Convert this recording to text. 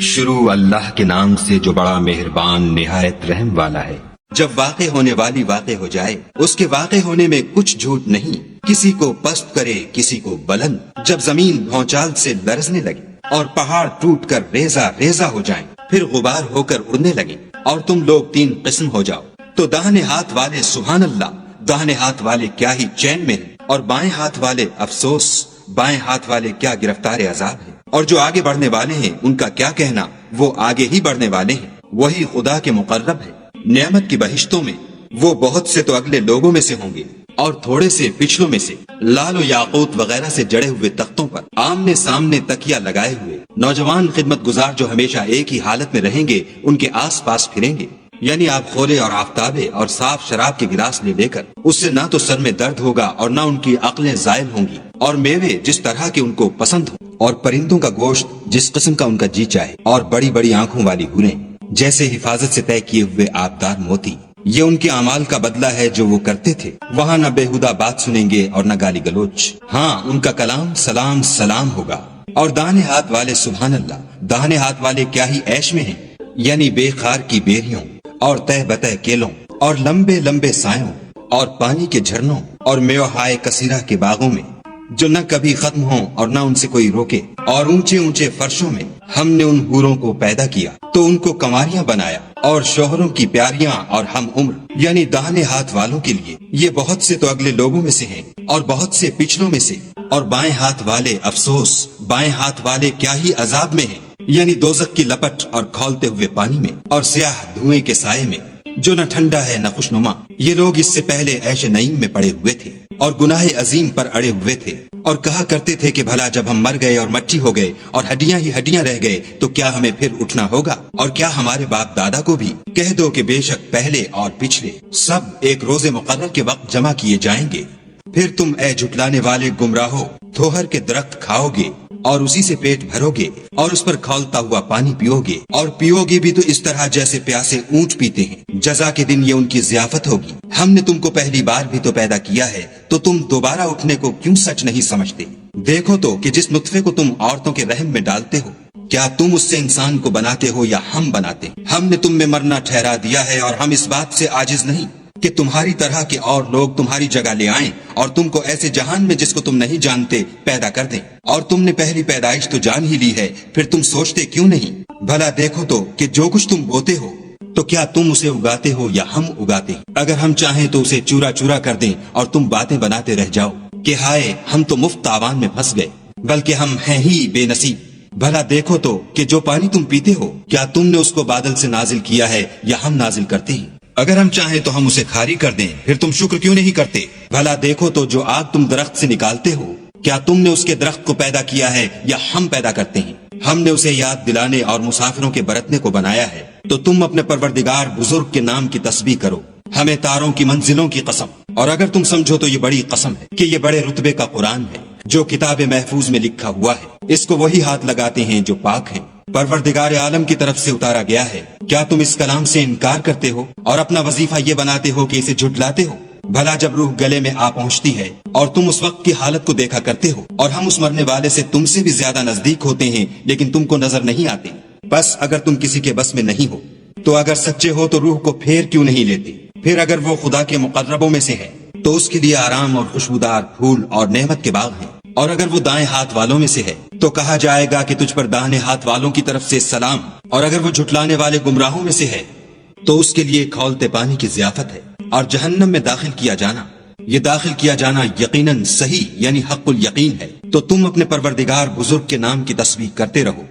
شروع اللہ کے نام سے جو بڑا مہربان نہایت رحم والا ہے۔ جب واقع ہونے والی واقع ہو جائے، اس کے واقع ہونے میں کچھ جھوٹ نہیں، کسی کو پست کرے کسی کو بلند۔ جب زمین بھونچال سے لرزنے لگے اور پہاڑ ٹوٹ کر ریزہ ریزہ ہو جائیں، پھر غبار ہو کر اڑنے لگیں اور تم لوگ تین قسم ہو جاؤ، تو داہنے ہاتھ والے سبحان اللہ، داہنے ہاتھ والے کیا ہی چین میں ہیں، اور بائیں ہاتھ والے افسوس، بائیں ہاتھ والے کیا گرفتار عذاب ہے۔ اور جو آگے بڑھنے والے ہیں ان کا کیا کہنا، وہ آگے ہی بڑھنے والے ہیں، وہی خدا کے مقرب ہے۔ نعمت کی بہشتوں میں وہ بہت سے تو اگلے لوگوں میں سے ہوں گے اور تھوڑے سے پچھلوں میں سے، لال و یاقوت وغیرہ سے جڑے ہوئے تختوں پر آمنے سامنے تکیہ لگائے ہوئے نوجوان خدمت گزار جو ہمیشہ ایک ہی حالت میں رہیں گے، ان کے آس پاس پھریں گے۔ یعنی آپ خولے اور آفتابے اور صاف شراب کے گلاس لے کر، اس سے نہ تو سر میں درد ہوگا اور نہ ان کی عقلیں زائل ہوں گی، اور میوے جس طرح کے ان کو پسند ہوں، اور پرندوں کا گوشت جس قسم کا ان کا جی چاہے، اور بڑی بڑی آنکھوں والی حوریں جیسے حفاظت سے طے کیے ہوئے آبدار موتی۔ یہ ان کے اعمال کا بدلہ ہے جو وہ کرتے تھے۔ وہاں نہ بےہودہ بات سنیں گے اور نہ گالی گلوچ، ہاں ان کا کلام سلام سلام ہوگا۔ اور داہنے ہاتھ والے سبحان اللہ، داہنے ہاتھ والے کیا ہی عیش میں ہیں، یعنی بے خار کی بیریوں اور تہ بتہ کیلوں اور لمبے لمبے سایوں اور پانی کے جھرنوں اور میوہائے کثیرہ کے باغوں میں، جو نہ کبھی ختم ہوں اور نہ ان سے کوئی روکے۔ اور اونچے اونچے فرشوں میں ہم نے ان حوروں کو پیدا کیا تو ان کو کنواریاں بنایا، اور شوہروں کی پیاریاں اور ہم عمر، یعنی داہنے ہاتھ والوں کے لیے یہ بہت سے تو اگلے لوگوں میں سے ہیں اور بہت سے پچھلوں میں سے۔ اور بائیں ہاتھ والے افسوس، بائیں ہاتھ والے کیا ہی عذاب میں ہیں، یعنی دوزخ کی لپٹ اور کھولتے ہوئے پانی میں اور سیاہ دھوئیں کے سائے میں، جو نہ ٹھنڈا ہے نہ خوشنما۔ یہ لوگ اس سے پہلے عیش نعیم میں پڑے ہوئے تھے اور گناہ عظیم پر اڑے ہوئے تھے، اور کہا کرتے تھے کہ بھلا جب ہم مر گئے اور مٹی ہو گئے اور ہڈیاں ہی ہڈیاں رہ گئے تو کیا ہمیں پھر اٹھنا ہوگا؟ اور کیا ہمارے باپ دادا کو بھی کہہ دو کہ بے شک پہلے اور پچھلے سب ایک روز مقرر کے وقت جمع کیے جائیں گے۔ پھر تم اے جھٹلانے والے گمراہو تھوہر کے درخت کھاؤ گے اور اسی سے پیٹ بھرو گے اور اس پر کھولتا ہوا پانی پیو گے، اور پیو گے بھی تو اس طرح جیسے پیاسے اونٹ پیتے ہیں۔ جزا کے دن یہ ان کی ضیافت ہوگی۔ ہم نے تم کو پہلی بار بھی تو پیدا کیا ہے، تو تم دوبارہ اٹھنے کو کیوں سچ نہیں سمجھتے؟ دیکھو تو کہ جس نطفے کو تم عورتوں کے رحم میں ڈالتے ہو، کیا تم اس سے انسان کو بناتے ہو یا ہم بناتے ہیں؟ ہم نے تم میں مرنا ٹھہرا دیا ہے، اور ہم اس بات سے عاجز نہیں کہ تمہاری طرح کے اور لوگ تمہاری جگہ لے آئیں اور تم کو ایسے جہان میں جس کو تم نہیں جانتے پیدا کر دیں۔ اور تم نے پہلی پیدائش تو جان ہی لی ہے، پھر تم سوچتے کیوں نہیں؟ بھلا دیکھو تو کہ جو کچھ تم بوتے ہو تو کیا تم اسے اگاتے ہو یا ہم اگاتے ہیں؟ اگر ہم چاہیں تو اسے چورا چورا کر دیں اور تم باتیں بناتے رہ جاؤ کہ ہائے ہم تو مفت تاوان میں پھنس گئے، بلکہ ہم ہیں ہی بے نصیب۔ بھلا دیکھو تو کہ جو پانی تم پیتے ہو کیا تم نے اس کو بادل سے نازل کیا ہے یا ہم نازل کرتے ہیں؟ اگر ہم چاہیں تو ہم اسے کھاری کر دیں، پھر تم شکر کیوں نہیں کرتے؟ بھلا دیکھو تو جو آگ تم درخت سے نکالتے ہو کیا تم نے اس کے درخت کو پیدا کیا ہے یا ہم پیدا کرتے ہیں؟ ہم نے اسے یاد دلانے اور مسافروں کے برتنے کو بنایا ہے، تو تم اپنے پروردگار بزرگ کے نام کی تسبیح کرو، ہمیں تاروں کی منزلوں کی قسم۔ اور اگر تم سمجھو تو یہ بڑی قسم ہے کہ یہ بڑے رتبے کا قرآن ہے جو کتاب محفوظ میں لکھا ہوا ہے، اس کو وہی ہاتھ لگاتے ہیں جو پاک ہیں، پروردگار عالم کی طرف سے اتارا گیا ہے۔ کیا تم اس کلام سے انکار کرتے ہو اور اپنا وظیفہ یہ بناتے ہو کہ اسے جھٹلاتے ہو؟ بھلا جب روح گلے میں آ پہنچتی ہے اور تم اس وقت کی حالت کو دیکھا کرتے ہو، اور ہم اس مرنے والے سے تم سے بھی زیادہ نزدیک ہوتے ہیں لیکن تم کو نظر نہیں آتے۔ بس اگر تم کسی کے بس میں نہیں ہو تو اگر سچے ہو تو روح کو پھیر کیوں نہیں لیتے؟ پھر اگر وہ خدا کے مقربوں میں سے ہے تو اس کے لیے آرام اور خوشبودار پھول اور نعمت کے باغ ہیں، اور اگر وہ دائیں ہاتھ والوں میں سے ہے تو کہا جائے گا کہ تجھ پر داہنے ہاتھ والوں کی طرف سے سلام، اور اگر وہ جھٹلانے والے گمراہوں میں سے ہے تو اس کے لیے کھولتے پانی کی ضیافت ہے اور جہنم میں داخل کیا جانا۔ یہ داخل کیا جانا یقیناً صحیح یعنی حق الیقین ہے۔ تو تم اپنے پروردگار بزرگ کے نام کی تسبیح کرتے رہو۔